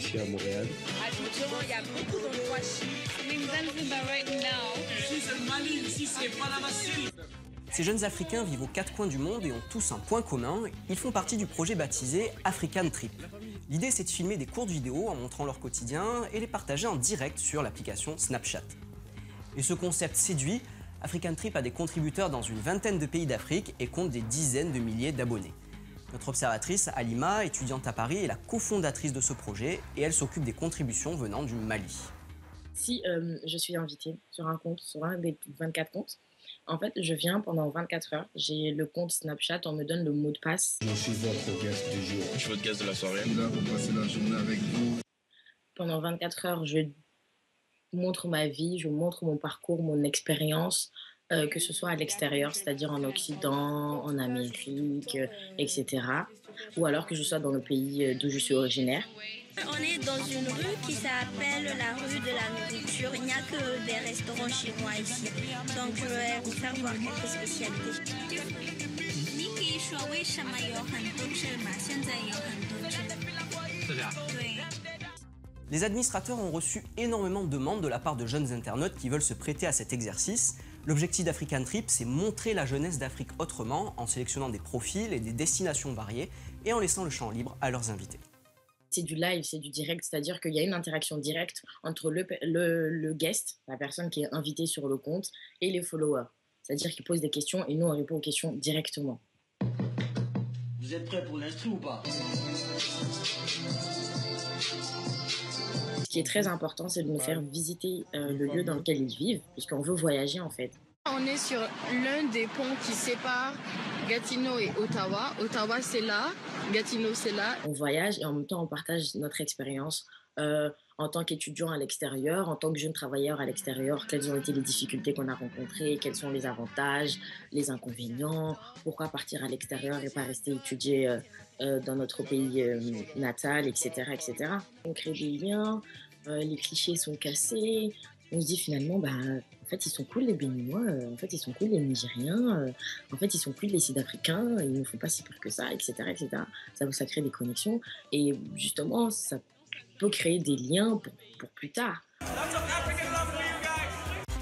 ici à Montréal. À Abidjan, il y a beaucoup d'endroits chics. Ces jeunes Africains vivent aux quatre coins du monde et ont tous un point commun, ils font partie du projet baptisé African Trip. L'idée, c'est de filmer des courtes vidéos en montrant leur quotidien et les partager en direct sur l'application Snapchat. Et ce concept séduit, African Trip a des contributeurs dans une vingtaine de pays d'Afrique et compte des dizaines de milliers d'abonnés. Notre observatrice, Halima, étudiante à Paris, est la cofondatrice de ce projet et elle s'occupe des contributions venant du Mali. Si je suis invitée sur un compte, sur un des 24 comptes, en fait, je viens pendant 24 heures. J'ai le compte Snapchat, on me donne le mot de passe. Je suis votre guest du jour. Je suis votre guest de la soirée. Je suis là pour passer la journée avec vous. Pendant 24 heures, je montre ma vie, je montre mon parcours, mon expérience, que ce soit à l'extérieur, c'est-à-dire en Occident, en Amérique, etc. Ou alors que je sois dans le pays d'où je suis originaire. On est dans une rue qui s'appelle la rue de la nourriture. Il n'y a que des restaurants chinois ici. Donc je vais vous faire voir quelques spécialités. Les administrateurs ont reçu énormément de demandes de la part de jeunes internautes qui veulent se prêter à cet exercice. L'objectif d'African Trip, c'est montrer la jeunesse d'Afrique autrement en sélectionnant des profils et des destinations variées et en laissant le champ libre à leurs invités. C'est du live, c'est du direct, c'est-à-dire qu'il y a une interaction directe entre le guest, la personne qui est invitée sur le compte, et les followers. C'est-à-dire qu'ils posent des questions et nous, on répond aux questions directement. Vous êtes prêts pour l'instru ou pas? Ce qui est très important, c'est de nous faire visiter le lieu dans lequel ils vivent, puisqu'on veut voyager en fait. On est sur l'un des ponts qui sépare Gatineau et Ottawa. Ottawa, c'est là. Gatineau, c'est là. On voyage et en même temps, on partage notre expérience en tant qu'étudiant à l'extérieur, en tant que jeune travailleur à l'extérieur. Quelles ont été les difficultés qu'on a rencontrées, quels sont les avantages, les inconvénients, pourquoi partir à l'extérieur et pas rester étudier dans notre pays natal, etc., etc. On crée des liens, les clichés sont cassés. On se dit finalement, en fait, ils sont cool les Béninois, en fait, ils sont cool les Nigériens, en fait, ils sont cool les Sud-Africains, ils ne font pas si pire que ça, etc., etc. Ça crée des connexions et justement, ça peut créer des liens pour plus tard.